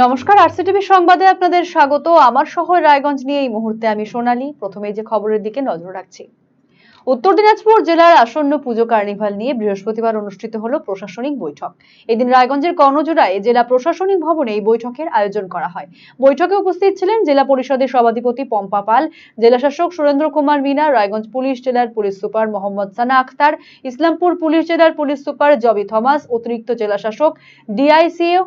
নমস্কার, আরসিটিভি সংবাদে আপনাদের স্বাগত। আমার শহর রায়গঞ্জ নিয়ে এই মুহূর্তে আমি সোনালী। প্রথমে যে খবরের দিকে নজর রাখছি। উত্তর দিনাজপুর জেলার আসন্ন পুজো কার্নিভাল নিয়ে বৃহস্পতিবার অনুষ্ঠিত হলো প্রশাসনিক বৈঠক। এদিন রায়গঞ্জের কর্ণজোড়ায় জেলা প্রশাসনিক ভবনে এই বৈঠকের আয়োজন করা হয়। বৈঠকে উপস্থিত ছিলেন জেলা পরিষদের সভাধিপতি পম্পা পাল, জেলাশাসক সুরেন্দ্র কুমার মিনা, রায়গঞ্জ পুলিশ জেলার পুলিশ সুপার মোহাম্মদ সানা আক্তার, ইসলামপুর পুলিশ জেলার পুলিশ সুপার জবি থমাস, অতিরিক্ত জেলাশাসক ডিআইসিও,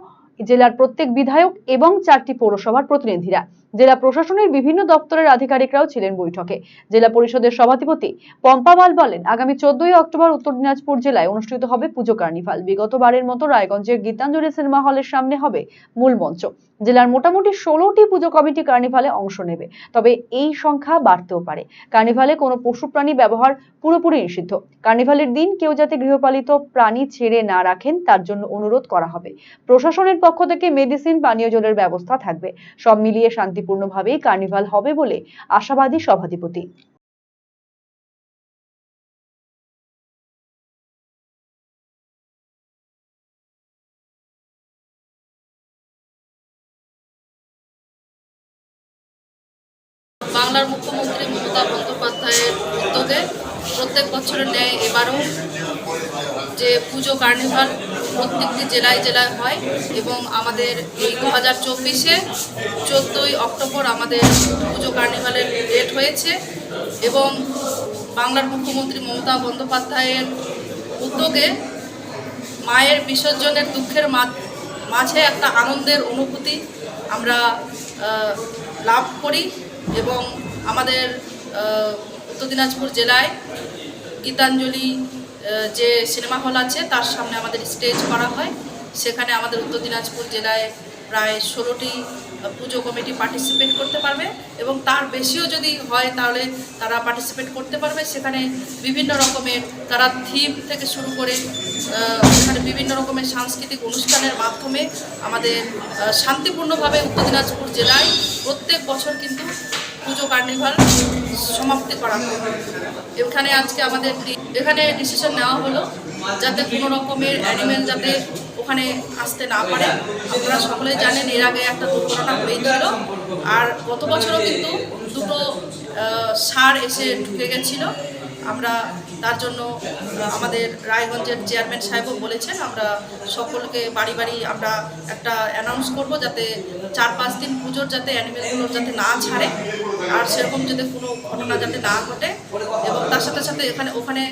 জেলার প্রত্যেক বিধায়ক এবং 4টি পৌরসভার প্রতিনিধিরা। জেলা প্রশাসনের বিভিন্ন দপ্তরের আধিকারিকরাও ছিলেন বৈঠকে। জেলা পরিষদের সভাধিপতি পম্পা পাল বলেন, আগামী 14 অক্টোবর উত্তর দিনাজপুর জেলায় অনুষ্ঠিত হবে পুজো কার্নিভাল। বিগতবারের মতো রায়গঞ্জের গীতাঞ্জলি সিনেমা হলের সামনে হবে মূল মঞ্চ। জেলার মোটামুটি 16টি পুজো কমিটি কার্নিভালে অংশ নেবে, তবে এই সংখ্যা বাড়তেও পারে। কার্নিভালে কোনো পশু প্রাণী ব্যবহার পুরোপুরি নিষিদ্ধ। কার্নিভালের দিন কেউ যাতে গৃহপালিত প্রাণী ছেড়ে না রাখেন তার জন্য অনুরোধ করা হবে। প্রশাসনের পক্ষ থেকে মেডিসিন, পানীয় জলের ব্যবস্থা থাকবে। সব মিলিয়ে শান্তিপূর্ণভাবেই কার্নিভাল হবে বলে আশাবাদী সভাধিপতি। বাংলার মুখ্যমন্ত্রী মমতা বন্দ্যোপাধ্যায়ের উদ্যোগে প্রত্যেক বছরের ন্যায় এবারও যে পুজো কার্নিভাল প্রত্যেকটি জেলায় জেলায় হয় এবং আমাদের এই 2024-এ 14ই অক্টোবর আমাদের পুজো কার্নিভালের ডেট হয়েছে এবং বাংলার মুখ্যমন্ত্রী মমতা বন্দ্যোপাধ্যায়ের উদ্যোগে মায়ের বিসর্জনের দুঃখের মাঝে একটা আনন্দের অনুভূতি আমরা লাভ করি এবং আমাদের উত্তর দিনাজপুর জেলায় গীতাঞ্জলি যে সিনেমা হল আছে তার সামনে আমাদের স্টেজ করা হয়। সেখানে আমাদের উত্তর দিনাজপুর জেলায় প্রায় 16টি পুজো কমিটি পার্টিসিপেট করতে পারবে এবং তার বেশিও যদি হয় তাহলে তারা পার্টিসিপেট করতে পারবে। সেখানে বিভিন্ন রকমের তারা থিম থেকে শুরু করে সেখানে বিভিন্ন রকমের সাংস্কৃতিক অনুষ্ঠানের মাধ্যমে আমাদের শান্তিপূর্ণভাবে উত্তর দিনাজপুর জেলায় প্রত্যেক বছর কিন্তু পুজো কার্নিভাল সমাপ্তি করা হয়। এখানে আজকে আমাদের এখানে ডিসিশন নেওয়া হলো যাতে কোনো রকমের অ্যানিমেল যাতে ওখানে আসতে না পারে। আপনারা সকলেই জানেন এর আগে একটা দুর্ঘটনা হয়েছিল, আর গত বছরও কিন্তু দুটো ষাঁড় এসে ঢুকে গেছিল। আমরা তার জন্য আমাদের রায়গঞ্জের চেয়ারম্যান সাহেবও বলেছেন আমরা সকলকে বাড়ি বাড়ি আমরা একটা অ্যানাউন্স করব যাতে 4-5 দিন পুজোর যাতে অ্যানিমেলগুলোর যাতে না ছাড়ে আর সেরকম যাতে কোনো ঘটনা যাতে না ঘটে এবং তার সাথে সাথে ওখানে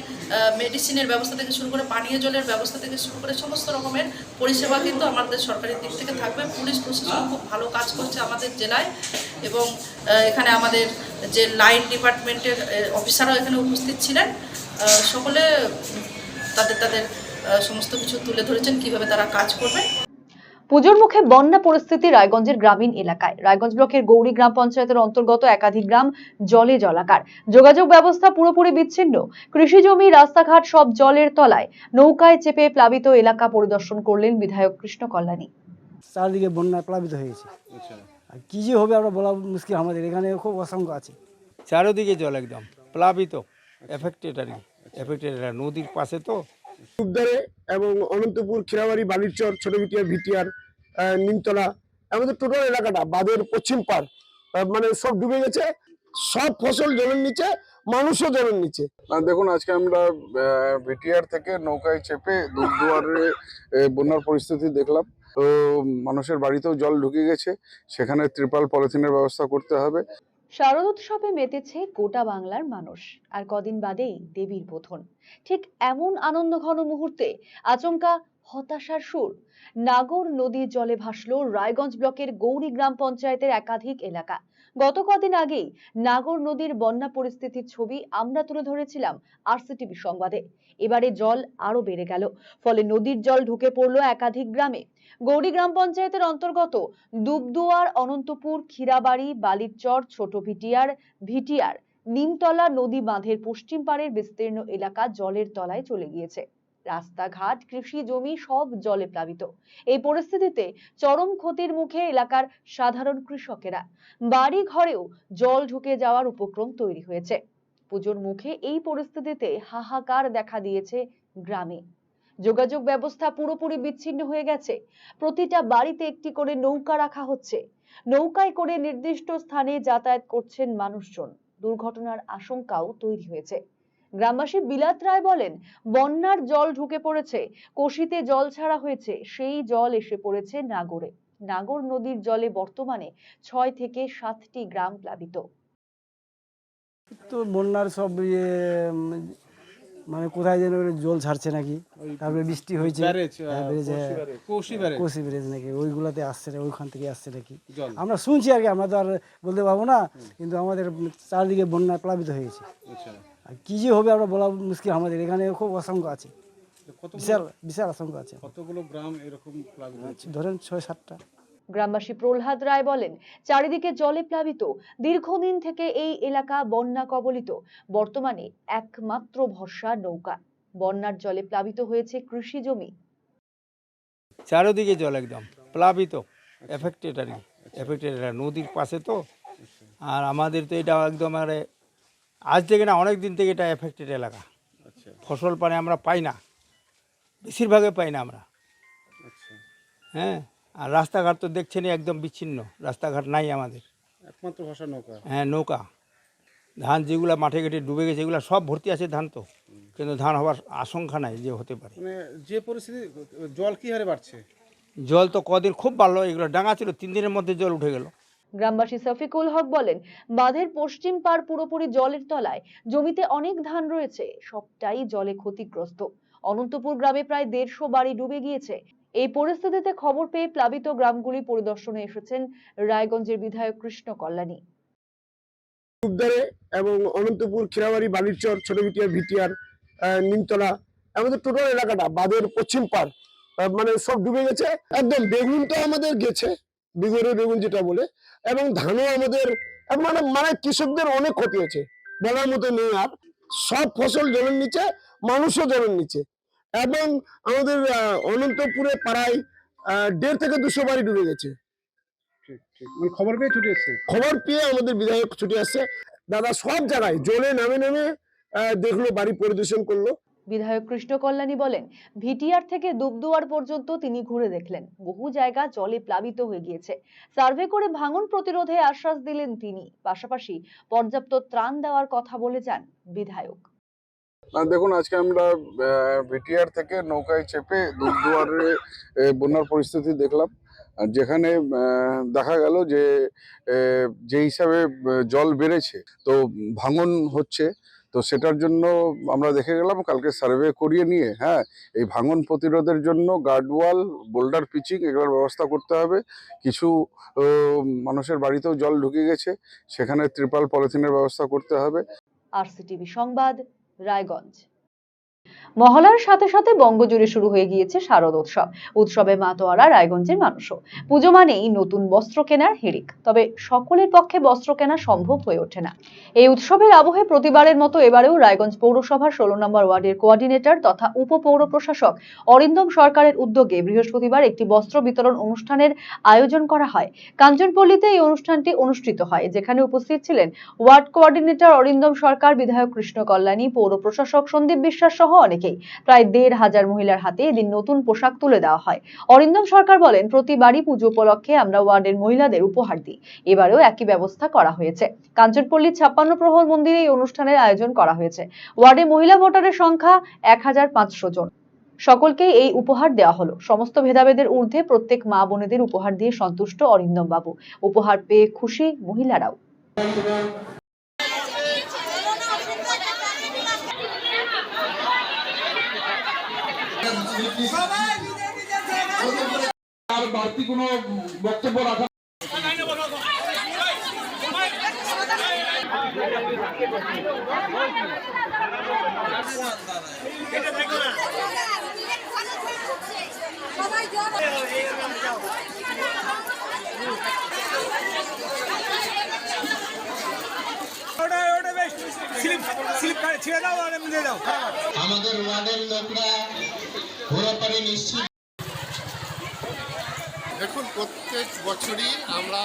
মেডিসিনের ব্যবস্থা থেকে শুরু করে পানীয় জলের ব্যবস্থা থেকে শুরু করে সমস্ত রকমের পরিষেবা কিন্তু আমাদের সরকারি দিক থেকে থাকবে। পুলিশ প্রশাসন খুব ভালো কাজ করছে আমাদের জেলায় এবং এখানে আমাদের যে লাইন ডিপার্টমেন্টের অফিসারও এখানে উপস্থিত ছিলেন। সকলে তাদের সমস্ত কিছু তুলে ধরেছেন কিভাবে তারা কাজ করবে। পুজোর মুখে বন্যা পরিস্থিতি রায়গঞ্জের গ্রামীণ এলাকায়। রায়গঞ্জ ব্লকের গৌরী গ্রাম পঞ্চায়েতের অন্তর্গত একাধিক গ্রাম জলে জলাকার। যোগাযোগ ব্যবস্থা পুরোপুরি বিচ্ছিন্ন। কৃষি জমি, রাস্তাঘাট সব জলের তলায়। নৌকায় চেপে প্লাবিত এলাকা পরিদর্শন করলেন বিধায়ক কৃষ্ণ কল্যাণী। চারদিকে বন্যায় প্লাবিত হয়েছে। আর কি যে হবে আমরা বলা মুশকিল, আমাদের এখানে খুব আশঙ্কা আছে। চারোদিকে জল একদম প্লাবিত, এফেক্টেড আর কি, এফেক্টেড নদীর পাশে তো। উদ্ধারে এবং অনন্তপুর, খিরাবাড়ি, বালিরচর, ছোট ভিটিয়ার, নিমতলা, আমাদের টোটাল এলাকাটা বাঁধের পশ্চিম পার মানে সব ডুবে গেছে। সব ফসল জলের নিচে, মানুষও জলের নিচে। দেখুন, আজকে আমরা ভিটিআর থেকে নৌকায় চেপে দুয়ারে বন্যার পরিস্থিতি দেখলাম। তো মানুষের বাড়িতেও জল ঢুকে গেছে, সেখানে ত্রিপাল পলিথিনের ব্যবস্থা করতে হবে। শারদোৎসবে মেতেছে গোটা বাংলার মানুষ। আর কদিন বাদেই দেবীর বোধন। ঠিক এমন আনন্দঘন মুহূর্তে আচমকা হতাশার সুর। নাগর নদীর জলে ভাসলো রায়গঞ্জ ব্লকের গৌরী গ্রাম পঞ্চায়েতের একাধিক এলাকা। গত কদিন আগেই নাগর নদীর বন্যা পরিস্থিতির ছবি আমরা তুলে ধরেছিলাম আরসিটিভি সংবাদে। এবারে জল আরো বেড়ে গেল, ফলে নদীর জল ঢুকে পড়লো একাধিক গ্রামে। গৌরী গ্রাম পঞ্চায়েতের অন্তর্গত দুবদুয়ার, অনন্তপুর, ক্ষীরাবাড়ি, বালিরচর, ছোট ভিটিয়ার, নিমতলা নদী বাঁধের পশ্চিম পাড়ের বিস্তীর্ণ এলাকা জলের তলায় চলে গিয়েছে। রাস্তাঘাট, কৃষি জমি সব জলে প্লাবিত। এই পরিস্থিতিতে চরম ক্ষতির মুখে এলাকার সাধারণ কৃষকেরা। বাড়ি ঘরেও জল ঢুকে যাওয়ার উপক্রম তৈরি হয়েছে। পুজোর মুখে এই পরিস্থিতিতে হাহাকার দেখা দিয়েছে গ্রামে। যোগাযোগ ব্যবস্থা পুরোপুরি বিচ্ছিন্ন হয়ে গেছে। প্রতিটা বাড়িতে একটি করে নৌকা রাখা হচ্ছে। নৌকায় করে নির্দিষ্ট স্থানে যাতায়াত করছেন মানুষজন। দুর্ঘটনার আশঙ্কাও তৈরি হয়েছে। গ্রামবাসী বিলাত রায় বলেন, বন্যার জল ঢুকে পড়েছে, কোশিতে জল ছাড়া হয়েছে, সেই জল এসে পড়েছে নাগরে। নাগর নদীর জলে বর্তমানে 6 থেকে 7টি গ্রাম প্লাবিত। তো বন্যার সব মানে কোথায় যেন জল ছাড়ছে নাকি, তারপরে বৃষ্টি হয়েছে, হ্যাঁ, ব্যারেজ, হ্যাঁ, কোশি ব্যারেজ নাকি, ওইগুলাতে আসছে না, ওইখান থেকে আসছে নাকি আমরা শুনছি আর কি, আমরা তো আর বলতে পারবো না, কিন্তু আমাদের চারদিকে বন্যায় প্লাবিত হয়েছে। আর কি যে হবে আমরা বলা মুশকিল, আমাদের এখানে খুব আশঙ্কা আছে, বিশাল বিশাল আশঙ্কা আছে। কতগুলো গ্রাম এরকম প্লাবিত হয়েছে? ধরেন 6-7টা। গ্রামবাসী প্রহ্লাদ রায় বলেন, চারিদিকে জলে প্লাবিত, দীর্ঘদিন থেকে এই এলাকা বন্যা কবলিত। বর্তমানে একমাত্র ভরসা নৌকা। বন্যার জলে প্লাবিত হয়েছে কৃষি জমি। চারিদিকে জল একদম প্লাবিত, এফেক্টেড আর কি, এফেক্টেড নদীর পাশে তো। আর আমাদের তো এটা একদম আজ থেকে না, অনেক দিন থেকে এটা এফেক্টেড এলাকা। ফসল পানি আমরা পাই না, বেশিরভাগে পাই না আমরা। হ্যাঁ, আর রাস্তাঘাট তো দেখছেনই একদম বিচ্ছিন্ন, রাস্তাঘাট নাই আমাদের, একমাত্র ভাষা নৌকা। হ্যাঁ নৌকা। ধান যেগুলো মাঠে ঘাটে ডুবে গেছে এগুলো সব ভর্তি আছে ধান, তো কিন্তু ধান হওয়ার আশঙ্কা নাই যে হতে পারে। মানে যে পরিস্থিতি, জল কি হারে বাড়ছে? জল তো কদিন খুব ভালো, এগুলো ডাঙা ছিল, 3 দিনের মধ্যে জল উঠে গেল। গ্রামবাসী শফিকুল হক বলেন, বাঁধের পশ্চিম পাড় পুরোপুরি জলের তলায়। জমিতে অনেক ধান রয়েছে, সবটাই জলে ক্ষতিগ্রস্ত। অনন্তপুর গ্রামে প্রায় 150 বাড়ি ডুবে গিয়েছে। এই পরিস্থিতিতে খবর পেয়ে প্লাবিত গ্রামগুলি পরিদর্শনে এসেছেন রায়গঞ্জের বিধায়ক কৃষ্ণ কল্যাণী। উদ্ধারে এবং অনন্তপুর, খিরাবাড়ি, বালিরচর, ছোটভিটিয়া, ভিটিয়ার, নিমতলা, আমাদের টোটাল এলাকাটা বাঁধের পশ্চিম পার মানে সব ডুবে গেছে একদম। বেগুন তো আমাদের গেছে, বিগড়ে বেগুন যেটা বলে, এবং ধানও আমাদের মানে মানে কৃষকদের অনেক ক্ষতি হয়েছে, বলার মতো নেই। আর সব ফসল জলের নিচে, মানুষও জলের নিচে। এবং আমাদের অনন্তপুরে প্রায় 150 থেকে 200 বাড়ি ডুবে গেছে। ঠিক ঠিক, মানে খবর পেয়ে ছুটে এসছে। খবর পেয়ে আমাদের বিধায়ক ছুটে আসছে, দাদা সব জায়গায় জলে নামে নামে দেখলো, বাড়ি পরিদর্শন করলো। বিধায়ক কৃষ্ণ কল্যাণী বলেন, ভিটিআর থেকে দুবদুয়ার পর্যন্ত তিনি ঘুরে দেখলেন। বহু জায়গা জলে প্লাবিত হয়ে গিয়েছে। সার্ভে করে ভাঙন প্রতিরোধে আশ্বাস দিলেন তিনি। পাশাপাশি পর্যাপ্ত ত্রাণ দেওয়ার কথা বলে যান বিধায়ক। দেখুন, আজকে আমরা ভিটিআর থেকে নৌকায় চেপে দুবদুয়ারে বন্যার পরিস্থিতি দেখলাম। আর যেখানে দেখা গেল যে যে হিসাবে জল বেড়েছে, তো ভাঙন হচ্ছে, তো সেটার জন্য আমরা দেখে গেলাম, কালকে সার্ভে করিয়ে নিয়ে, হ্যাঁ, এই ভাঙন প্রতিরোধের জন্য গার্ডওয়াল, বোল্ডার পিচিং এগুলোর ব্যবস্থা করতে হবে। কিছু মানুষের বাড়িতেও জল ঢুকে গেছে, সেখানে ত্রিপাল পলিথিনের ব্যবস্থা করতে হবে। আরসিটিভি সংবাদ, রায়গঞ্জ। মহলার সাথে সাথে বঙ্গজুড়ে শুরু হয়ে গিয়েছে শারদ উৎসব। উৎসবে মাতোয়ারা রায়গঞ্জের মানুষও। পুজো মানেই নতুন বস্ত্র কেনার হিড়িক। তবে সকলের পক্ষে বস্ত্র কেনা সম্ভব হয়ে ওঠে না। এই উৎসবের আবহে প্রতিবারের মতো এবারেও রায়গঞ্জ পৌরসভার 16 নম্বর ওয়ার্ডের কোঅর্ডিনেটর তথা উপপৌর প্রশাসক অরিন্দম সরকারের উদ্যোগে বৃহস্পতিবার একটি বস্ত্র বিতরণ অনুষ্ঠানের আয়োজন করা হয়। কাঞ্চনপল্লীতে এই অনুষ্ঠানটি অনুষ্ঠিত হয়, যেখানে উপস্থিত ছিলেন ওয়ার্ড কোঅর্ডিনেটর অরিন্দম সরকার, বিধায়ক কৃষ্ণ কল্যাণী, পৌর প্রশাসক সন্দীপ বিশ্বাস সহ অনেকেই। প্রায় 1500 মহিলার হাতে এদিন নতুন পোশাক তুলে দেওয়া হয়। অরিন্দম সরকার বলেন, প্রতিবারই পুজো উপলক্ষে আমরা ওয়ার্ডের মহিলাদের উপহার দিই। এবারেও একই ব্যবস্থা করা হয়েছে। কাঞ্চনপল্লী 56 প্রহর মন্দিরে এই অনুষ্ঠানের আয়োজন করা হয়েছে। ওয়ার্ডে মহিলা ভোটারের সংখ্যা 1500 জন। সকলকেই এই উপহার দেওয়া হলো। সমস্ত ভেদাভেদের ঊর্ধ্বে প্রত্যেক মা বোনেদের উপহার দিয়ে সন্তুষ্ট অরিন্দম বাবু। উপহার পেয়ে খুশি মহিলারাও। আর বাড়তি কোনো বক্তব্য রাখা আমাদের ওয়ার্ডের লোকরা পুরোপুরি নিশ্চিত। দেখুন, প্রত্যেক বছরই আমরা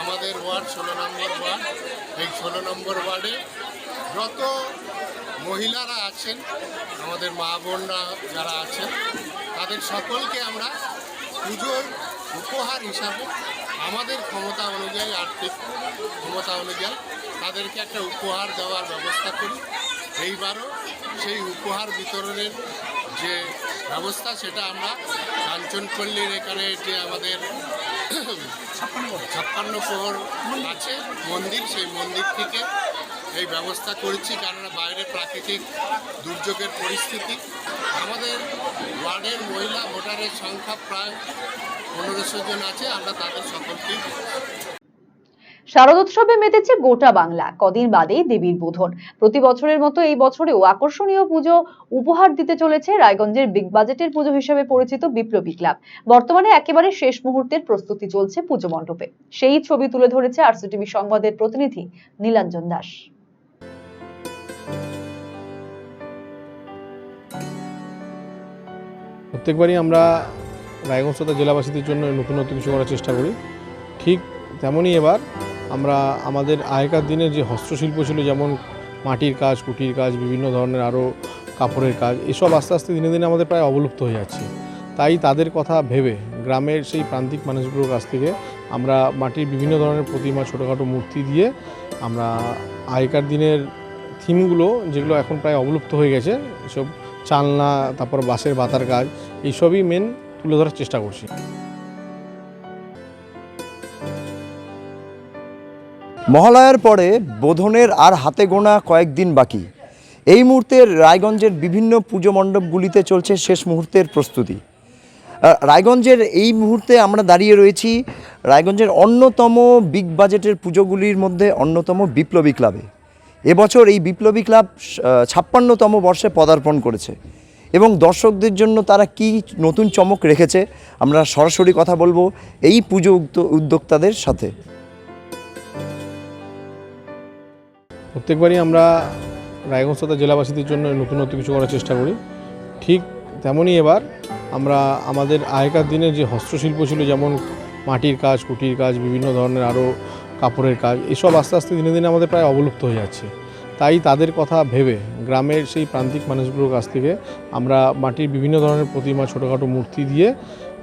আমাদের ওয়ার্ড 16 নম্বর ওয়ার্ড, এই 16 নম্বর ওয়ার্ডে যত মহিলারা আছেন, আমাদের মা বোনরা যারা আছেন, তাদের সকলকে আমরা পুজোর উপহার হিসাবে আমাদের ক্ষমতা অনুযায়ী, আর্থিক ক্ষমতা অনুযায়ী তাদেরকে একটা উপহার দেওয়ার ব্যবস্থা করি। এইবারও সেই উপহার বিতরণের যে ব্যবস্থা সেটা আমরা কাঞ্চনপল্লীর এখানে যে আমাদের 56 প্রহর আছে মন্দির, সেই মন্দির থেকে এই ব্যবস্থা করেছি। কেননা বাইরে প্রাকৃতিক দুর্যোগের পরিস্থিতি, আমাদের ওয়ার্ডের মহিলা ভোটারের সংখ্যা প্রায় 1500 জন আছে, আমরা তাদের সকলকেই শারদোৎসবে মেতেছে গোটা বাংলা। কদিন বাদেই দেবীর বোধন। প্রতি বছরের মতো এই বছরেও আকর্ষণীয় পুজো উপহার দিতে চলেছে রায়গঞ্জের বিগ বাজেটের পুজো হিসেবে পরিচিত বিপ্লবী ক্লাব। বর্তমানে একেবারে শেষ মুহূর্তের প্রস্তুতি চলছে পুজো মণ্ডপে। সেই ছবি তুলে ধরেছে আরসিটিভি সংবাদের প্রতিনিধি নীলাঞ্জন দাস। প্রত্যেকবারই আমরা রায়গঞ্জ তথা জেলাবাসীদের জন্য নতুন নতুন কিছু করার চেষ্টা করি। ঠিক তেমনই এবার আমরা আমাদের আগেকার দিনের যে হস্তশিল্প ছিল, যেমন মাটির কাজ, কুটির কাজ, বিভিন্ন ধরনের আরও কাপড়ের কাজ, এসব আস্তে আস্তে দিনে দিনে আমাদের প্রায় অবলুপ্ত হয়ে যাচ্ছে। তাই তাদের কথা ভেবে গ্রামের সেই প্রান্তিক মানুষগুলোর কাছ থেকে আমরা মাটির বিভিন্ন ধরনের প্রতিমা, ছোটোখাটো মূর্তি দিয়ে আমরা আগেকার দিনের থিমগুলো, যেগুলো এখন প্রায় অবলুপ্ত হয়ে গেছে, এসব চালনা, তারপর বাঁশের বাতার কাজ, এইসবই মেন তুলে ধরার চেষ্টা করছি। মহালয়ার পরে বোধনের আর হাতে গোনা কয়েকদিন বাকি। এই মুহূর্তে রায়গঞ্জের বিভিন্ন পুজো মণ্ডপগুলিতে চলছে শেষ মুহূর্তের প্রস্তুতি। রায়গঞ্জের এই মুহূর্তে আমরা দাঁড়িয়ে রয়েছি রায়গঞ্জের অন্যতম বিগ বাজেটের পুজোগুলির মধ্যে অন্যতম বিপ্লবী ক্লাবে। এবছর এই বিপ্লবী ক্লাব 56তম বর্ষে পদার্পণ করেছে এবং দর্শকদের জন্য তারা কি নতুন চমক রেখেছে আমরা সরাসরি কথা বলবো এই পুজো উদ্যোক্তাদের সাথে। প্রত্যেকবারই আমরা রায়গঞ্জ তথা জেলাবাসীদের জন্য নতুন নতুন কিছু করার চেষ্টা করি। ঠিক তেমনই এবার আমরা আমাদের আগেকার দিনের যে হস্তশিল্প ছিল, যেমন মাটির কাজ, কুটির কাজ, বিভিন্ন ধরনের আরও কাপড়ের কাজ, এসব আস্তে আস্তে দিনে দিনে আমাদের প্রায় অবলুপ্ত হয়ে যাচ্ছে। তাই তাদের কথা ভেবে গ্রামের সেই প্রান্তিক মানুষগুলোর কাছ থেকে আমরা মাটির বিভিন্ন ধরনের প্রতিমা, ছোটোখাটো মূর্তি দিয়ে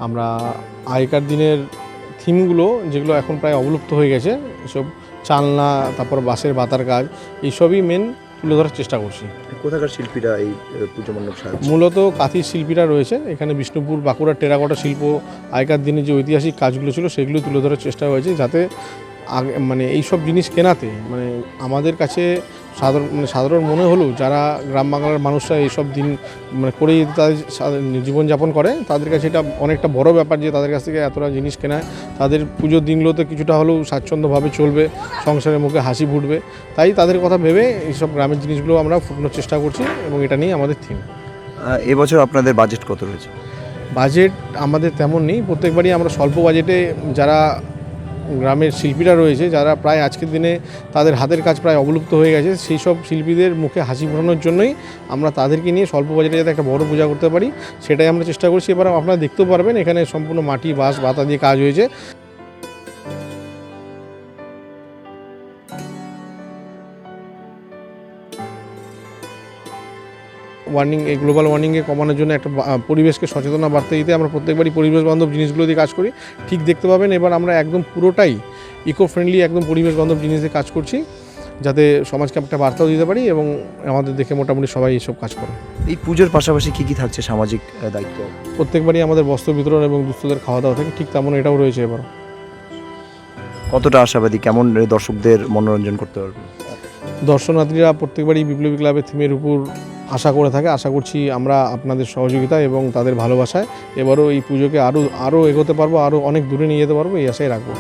আমরা আগেকার দিনের থিমগুলো, যেগুলো এখন প্রায় অবলুপ্ত হয়ে গেছে, এসব চালনা, তারপর বাঁশের বাতার কাজ, এইসবই মেন তুলে ধরার চেষ্টা করছি। কোথাকার শিল্পীরা এই পুজো মণ্ডপ সাজাচ্ছে? মূলত কাঁথির শিল্পীরা রয়েছে এখানে। বিষ্ণুপুর, বাঁকুড়ার টেরাকোটা শিল্প, আগেকার দিনে যে ঐতিহাসিক কাজগুলো ছিল সেগুলো তুলে ধরার চেষ্টা হয়েছে, যাতে মানে এইসব জিনিস কেনাতে আমাদের কাছে সাধারণ মনে হলেও যারা গ্রাম বাংলার মানুষরা এইসব দিন করেই তাদের জীবনযাপন করে, তাদের কাছে এটা অনেকটা বড় ব্যাপার যে তাদের কাছ থেকে এতটা জিনিস কেনা, তাদের পুজোর দিনগুলোতে কিছুটা হলেও স্বাচ্ছন্দ্যভাবে চলবে, সংসারের মুখে হাসি ফুটবে। তাই তাদের কথা ভেবে এইসব গ্রামের জিনিসগুলো আমরা ফুটানোর চেষ্টা করছি এবং এটা নিয়ে আমাদের থিম। এবছর আপনাদের বাজেট কত রয়েছে? বাজেট আমাদের তেমন নেই। প্রত্যেকবারই আমরা স্বল্প বাজেটে যারা গ্রামের শিল্পীরা রয়েছে, যারা প্রায় আজকের দিনে তাদের হাতের কাজ প্রায় অবলুপ্ত হয়ে গেছে, সেই সব শিল্পীদের মুখে হাসি ফোটানোর জন্যই আমরা তাদেরকে নিয়ে স্বল্প বাজেটে যাতে একটা বড় পূজা করতে পারি সেটাই আমরা চেষ্টা করছি। এবার আপনারা দেখতেও পারবেন এখানে সম্পূর্ণ মাটি, বাঁশ, বাতা দিয়ে কাজ হয়েছে। এই গ্লোবাল ওয়ার্মিংকে কমানোর জন্য একটা পরিবেশকে সচেতনতা বার্তা দিতে আমরা প্রত্যেকবারই পরিবেশ বান্ধব জিনিসগুলো দিয়ে কাজ করি। ঠিক দেখতে পাবেন এবার আমরা একদম পুরোটাই ইকো ফ্রেন্ডলি, একদম পরিবেশ বান্ধব জিনিস দিয়ে কাজ করছি, যাতে সমাজকে একটা বার্তাও দিতে পারি এবং আমাদের দেখে মোটামুটি সবাই এইসব কাজ করে। এই পুজোর পাশাপাশি কী কী থাকছে সামাজিক দায়িত্ব? প্রত্যেকবারই আমাদের বস্ত্র বিতরণ এবং দুস্থদের খাওয়া দাওয়া থাকে, ঠিক তেমন এটাও রয়েছে। এবার কতটা আশাবাদী, কেমন দর্শকদের মনোরঞ্জন করতে পারবে? দর্শনার্থীরা প্রত্যেকবারই বিপ্লবী ক্লাবের থিমের উপর আশা করে থাকে। আশা করছি আমরা আপনাদের সহযোগিতা এবং তাদের ভালোবাসায় এবারও এই পুজোকে আরও এগোতে পারবো, আরও অনেক দূরে নিয়ে যেতে পারবো, এই আশাই রাখবো।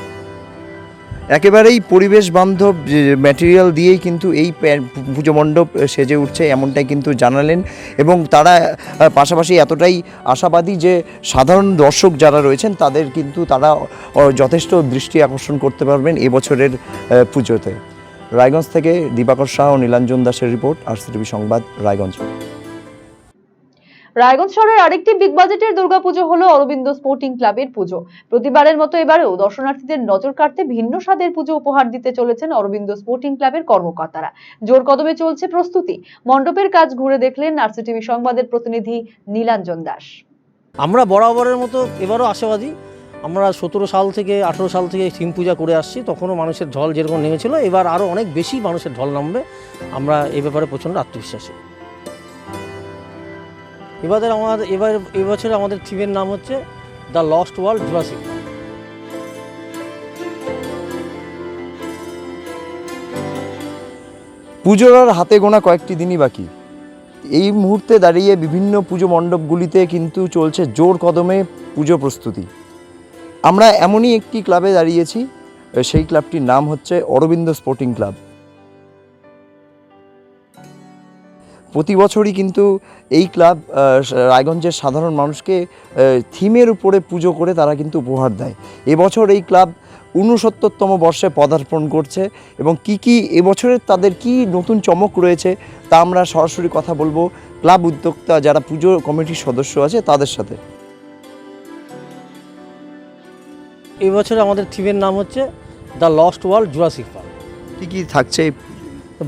একেবারেই পরিবেশ বান্ধব ম্যাটেরিয়াল দিয়েই কিন্তু এই পুজো মণ্ডপ সেজে উঠছে, এমনটাই কিন্তু জানালেন। এবং তারা পাশাপাশি এতটাই আশাবাদী যে সাধারণ দর্শক যারা রয়েছেন তাদের কিন্তু তারা যথেষ্ট দৃষ্টি আকর্ষণ করতে পারবেন এবছরের পুজোতে। রায়গঞ্জ থেকে দিবাকর শাহ ও নীলাঞ্জন দাসের রিপোর্ট, আরসিটিভি সংবাদ, রায়গঞ্জ। রায়গঞ্জ শহরের আরেকটি বিগ বাজেটের দুর্গাপুজো হলো অরবিন্দ স্পোর্টিং ক্লাবের পুজো। প্রতিবারের মতো এবারেও দর্শনার্থীদের নজর কাড়তে ভিন্ন স্বাদের পুজো উপহার দিতে চলেছেন অরবিন্দ স্পোর্টিং ক্লাবের কর্মকর্তারা। জোর কদমে চলছে প্রস্তুতি। মণ্ডপের কাজ ঘুরে দেখলেন আরসিটিভি সংবাদের প্রতিনিধি নীলাঞ্জন দাস। আমরা বরাবরের মতো এবারও আশাবাদী। আমরা 17 সাল থেকে 18 সাল থেকে থিম পূজা করে আসছি, তখনও মানুষের ঢল যেরকম নেমেছিল, এবার আরও অনেক বেশি মানুষের ঢল নামবে। আমরা এই ব্যাপারে প্রচণ্ড আত্মবিশ্বাসী। এবছরে আমাদের থিমের নাম হচ্ছে দ্য লস্ট ওয়ার্ল্ড জুরাসিক। পুজোর আর হাতে গোনা কয়েকটি দিনই বাকি। এই মুহূর্তে দাঁড়িয়ে বিভিন্ন পুজো মণ্ডপগুলিতে কিন্তু চলছে জোর কদমে পুজো প্রস্তুতি। আমরা এমনই একটি ক্লাবে দাঁড়িয়েছি, সেই ক্লাবটির নাম হচ্ছে অরবিন্দ স্পোর্টিং ক্লাব। প্রতি বছরই কিন্তু এই ক্লাব রায়গঞ্জের সাধারণ মানুষকে থিমের উপরে পুজো করে তারা কিন্তু উপহার দেয়। এবছর এই ক্লাব 69তম বর্ষে পদার্পণ করছে এবং কি এবছরের তাদের কি নতুন চমক রয়েছে তা আমরা সরাসরি কথা বলবো ক্লাব উদ্যোক্তা যারা পুজো কমিটির সদস্য আছে তাদের সাথে। এই বছরে আমাদের থিমের নাম হচ্ছে the lost world Jurassic park. কি থাকছে?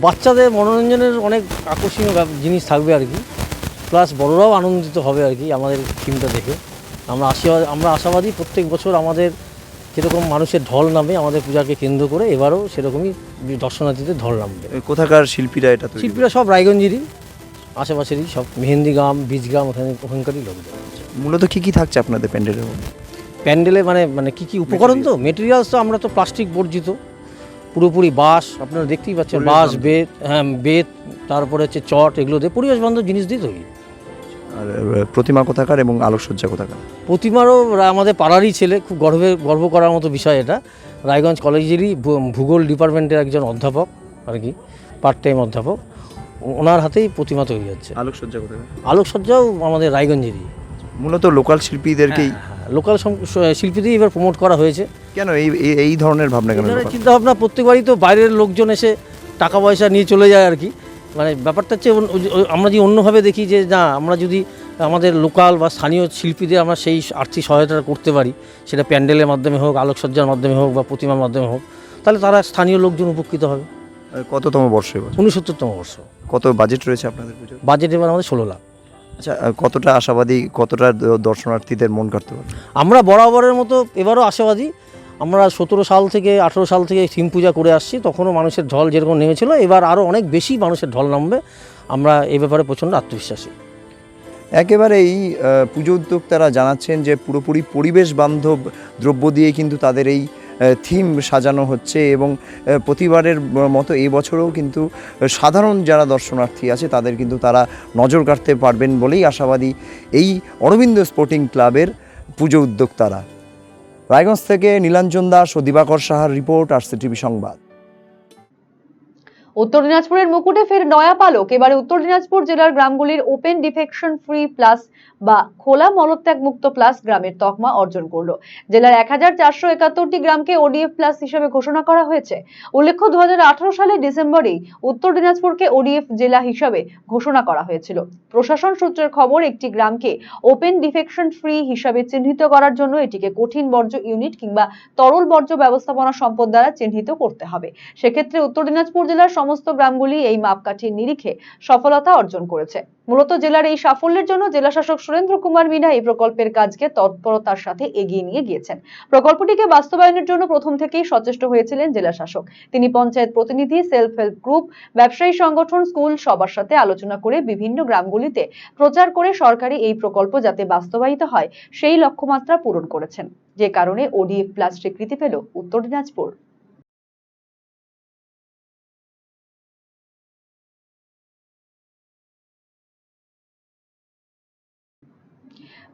বাচ্চাদের মনোরঞ্জনের অনেক আকর্ষণীয় জিনিস থাকবে আর কি, প্লাস বড়রাও আনন্দিত হবে আর কি আমাদের থিমটা দেখে। আমরা আশাবাদী প্রত্যেক বছর আমাদের যেরকম মানুষের ঢল নামে আমাদের পূজাকে কেন্দ্র করে, এবারও সেরকমই দর্শনার্থীদের ঢল নামবে। কোথাকার শিল্পীরা এটা? শিল্পীরা সব রায়গঞ্জেরই, আশেপাশেরই সব, মেহেন্দিগ্রাম, বীজগ্রাম, ওখানকারই লোকজন। মূলত কি থাকছে আপনাদের প্যান্ডেলের মধ্যে? প্যান্ডেলে মানে কি উপকরণ? তো মেটেরিয়ালস তো আমরা তো প্লাস্টিক বর্জিত পুরোপুরি। বাঁশ আপনারা দেখতেই পাচ্ছেন, বাঁশ, বেত, বেত, তারপরে হচ্ছে চট, এগুলো দিয়ে পরিবেশ বান্ধব জিনিস দিয়ে তৈরি। আর প্রতিমা কোথাকার এবং আলোকসজ্জা কোথাকার? প্রতিমারও আমাদের পাড়ারই ছেলে, খুব গর্ব করার মতো বিষয় এটা। রায়গঞ্জ কলেজেরই ভূগোল ডিপার্টমেন্টের একজন অধ্যাপক আর কি, পার্ট টাইম অধ্যাপক, ওনার হাতেই প্রতিমা তৈরি হচ্ছে। আলোকসজ্জা কোথাকার? আলোকসজ্জাও আমাদের রায়গঞ্জেরই। মূলত লোকাল শিল্পীদেরকেই, লোকাল শিল্পীদেরই এবার প্রমোট করা হয়েছে। কেন এই ধরনের ভাবনা? কেন চিন্তা ভাবনা? প্রত্যেকবারই তো বাইরের লোকজন এসে টাকা পয়সা নিয়ে চলে যায় আর কি। মানে ব্যাপারটা হচ্ছে আমরা যদি অন্যভাবে দেখি যে না, আমরা যদি আমাদের লোকাল বা স্থানীয় শিল্পীদের আমরা সেই আর্থিক সহায়তা করতে পারি, সেটা প্যান্ডেলের মাধ্যমে হোক, আলোকসজ্জার মাধ্যমে হোক বা প্রতিমার মাধ্যমে হোক, তাহলে তারা স্থানীয় লোকজন উপকৃত হবে। কততম বর্ষ? 69তম বর্ষ। কত বাজেট রয়েছে আপনাদের পুজো? বাজেট এবার আমাদের 16 লাখ। আচ্ছা, কতটা আশাবাদী, কতটা দর্শনার্থীদের মন কাটতে পারে? আমরা বরাবরের মতো এবারও আশাবাদী। আমরা 17 সাল থেকে 18 সাল থেকে থিম পূজা করে আসছি, তখনও মানুষের ঢল যেরকম নেমেছিল, এবার আরও অনেক বেশি মানুষের ঢল নামবে। আমরা এই ব্যাপারে প্রচণ্ড আত্মবিশ্বাসী। একেবারেই পুজো উদ্যোক্তারা জানাচ্ছেন যে পুরোপুরি পরিবেশ বান্ধব দ্রব্য দিয়ে কিন্তু তাদের এই থিম সাজানো হচ্ছে এবং প্রতিবারের মতো এবছরও কিন্তু সাধারণ যারা দর্শনার্থী আছে তাদের কিন্তু তারা নজর কাড়তে পারবেন বলেই আশাবাদী এই অরবিন্দ স্পোর্টিং ক্লাবের পুজো উদ্যোক্তারা। রায়গঞ্জ থেকে নীলাঞ্জন দাস ও দিবাকর সাহার রিপোর্ট, আরসিটিভি সংবাদ। উত্তর দিনাজপুরের মুকুটে ফের নয়া পালক। এবারে উত্তর দিনাজপুর জেলার গ্রামগুলির ওপেন ডিফেকশন ফ্রি প্লাস বা খোলা মলত্যাগ মুক্ত প্লাস গ্রামের তকমা অর্জন করলো। জেলার 1471টি গ্রামকে ওডিএফ প্লাস হিসেবে ঘোষণা করা হয়েছে। উল্লেখ্য 2018 সালের ডিসেম্বরেই উত্তর দিনাজপুরকে ওডিএফ জেলা হিসাবে ঘোষণা করা হয়েছিল। প্রশাসন সূত্রের খবর, একটি গ্রামকে ওপেন ডিফেকশন ফ্রি হিসাবে চিহ্নিত করার জন্য এটিকে কঠিন বর্জ্য ইউনিট কিংবা তরল বর্জ্য ব্যবস্থাপনা সম্পদ দ্বারা চিহ্নিত করতে হবে। সেক্ষেত্রে উত্তর দিনাজপুর জেলার সমস্ত গ্রামগুলি এই মাপকাঠির নিরিখে সফলতা অর্জন করেছে। মূলত জেলার এই সাফল্যের জন্য জেলা শাসক সুরেন্দ্র কুমার মিনা এই প্রকল্পের কাজকে তৎপরতার সাথে এগিয়ে নিয়ে গিয়েছেন। প্রকল্পটিকে বাস্তবায়নের জন্য প্রথম থেকেই সচেষ্ট হয়েছিলেন জেলা শাসক। তিনি পঞ্চায়েত প্রতিনিধি, সেলফ হেল্প গ্রুপ, ব্যবসায়ী সংগঠন, স্কুল সবার সাথে আলোচনা করে বিভিন্ন গ্রামগুলিতে প্রচার করে সরকারি এই প্রকল্প যাতে বাস্তবায়িত হয় সেই লক্ষ্যমাত্রা পূরণ করেছেন, যে কারণে ওডিএফ প্লাস স্বীকৃতি পেল উত্তর দিনাজপুর।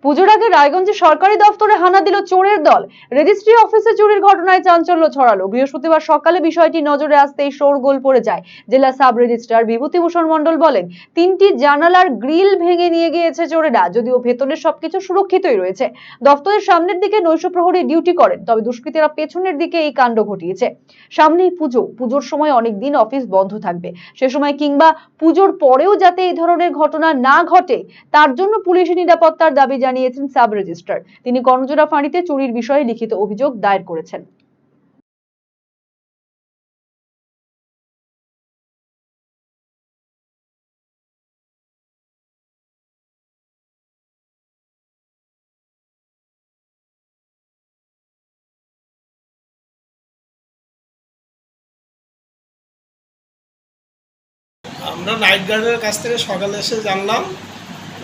পুজোর আগে রায়গঞ্জে সরকারি দফতরে হানা দিল চোরের দল। রেজিস্ট্রি অফিসে চুরির ঘটনায় চাঞ্চল্য ছড়ালো। বৃহস্পতিবার সকালে বিষয়টি নজরে আসতেই শোরগোল পড়ে যায়। জেলা সাব রেজিস্ট্রার বিভূতিভূষণ মণ্ডল বলেন, 3টি জানালার গ্রিল ভেঙে নিয়ে গিয়েছে চোরেরা, যদিও ভেতরের সবকিছু সুরক্ষিতই রয়েছে। দফতরের সামনের দিকে নৈশ প্রহরী ডিউটি করেন, তবে দুষ্কৃতীরা পেছনের দিকে এই কাণ্ড ঘটিয়েছে। সামনেই পুজোর সময় অনেকদিন অফিস বন্ধ থাকবে, সে সময় কিংবা পুজোর পরেও যাতে এই ধরনের ঘটনা না ঘটে তার জন্য পুলিশি নিরাপত্তার দাবি জানিয়েছেন সাব রেজিস্ট্রার। তিনি কর্ণজোড়া ফাঁড়িতে চুরির বিষয়ে লিখিত অভিযোগ দায়ের করেছেন। আমরা নাইট গার্ডের কাছ থেকে সকালে এসে জানলাম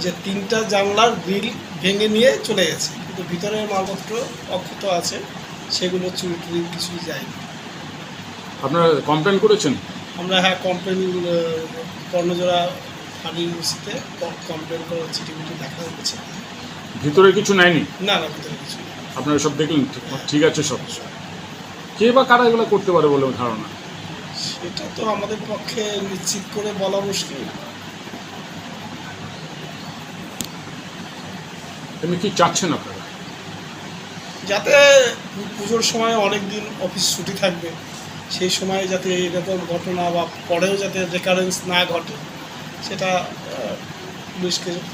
যে 3টা জানলার গ্রিল ভেঙে নিয়ে চলে গেছে, কিন্তু ভিতরের মালপত্র অক্ষত আছে, সেগুলো চুরি টুরি কিছুই যায়নি। আপনারা কমপ্লেন করেছেন? আমরা কমপ্লেন কর্ণজোড়া ফাঁড়ির ওসিতে কমপ্লেন করে চিঠিগুটি দেখা হয়েছে। ভিতরে কিছু নেয়নি? না, ভিতরে কিছু নেই। আপনারা সব দেখলেন? ঠিক আছে। সব কে বা কারা এগুলো করতে পারে বলে ধারণা? সেটা তো আমাদের পক্ষে নিশ্চিত করে বলা মুশকিল। এমনি কি চাচ্ছেন আপনারা? যাতে পুজোর সময় অনেক দিন অফিস ছুটি থাকবে, সেই সময় যাতে এরকম ঘটনা বা পরেও যাতে রেকারেন্স না ঘটে, সেটা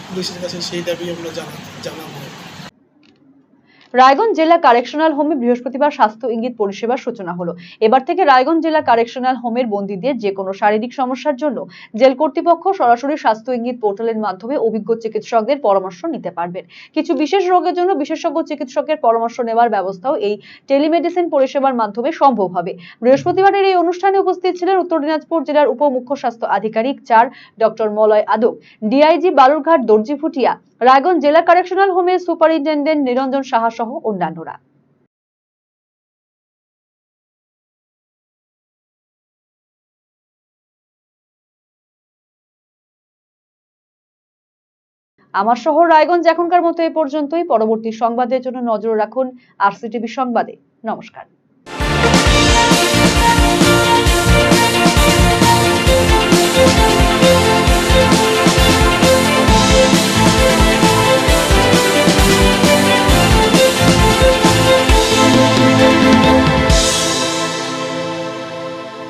পুলিশের কাছে সেই দাবি আমরা জানাবো। রায়গঞ্জ জেলা কারেকশনাল হোমে বৃহস্পতিবার স্বাস্থ্য ইঙ্গিত পরিষেবার সূচনা হলো। এবার থেকে রায়গঞ্জ জেলা কারেকশনাল হোমের বন্দীদের যে কোনো শারীরিক সমস্যার জন্য জেল কর্তৃপক্ষ সরাসরি স্বাস্থ্য ইঙ্গিত পোর্টালের মাধ্যমে অভিজ্ঞ চিকিৎসকদের পরামর্শ নিতে পারবেন। কিছু বিশেষ রোগের জন্য বিশেষজ্ঞ চিকিৎসকের পরামর্শ নেওয়ার ব্যবস্থাও এই টেলিমেডিসিন পরিষেবার মাধ্যমে সম্ভব হবে। বৃহস্পতিবারের এই অনুষ্ঠানে উপস্থিত ছিলেন উত্তর দিনাজপুর জেলার উপমুখ্য স্বাস্থ্য আধিকারিক 4 ডক্টর মলয় আদক, ডিআইজি বালুরঘাট দর্জি ফুটিয়া, রায়গঞ্জ জেলা কারেকশনাল হোমের সুপারিনটেন্ডেন্ট নিরঞ্জন সাহা সহ অন্যান্যরা। আমার শহর রায়গঞ্জ এখনকার মতো এ পর্যন্তই। পরবর্তী সংবাদের জন্য নজর রাখুন RCTV সংবাদে। নমস্কার।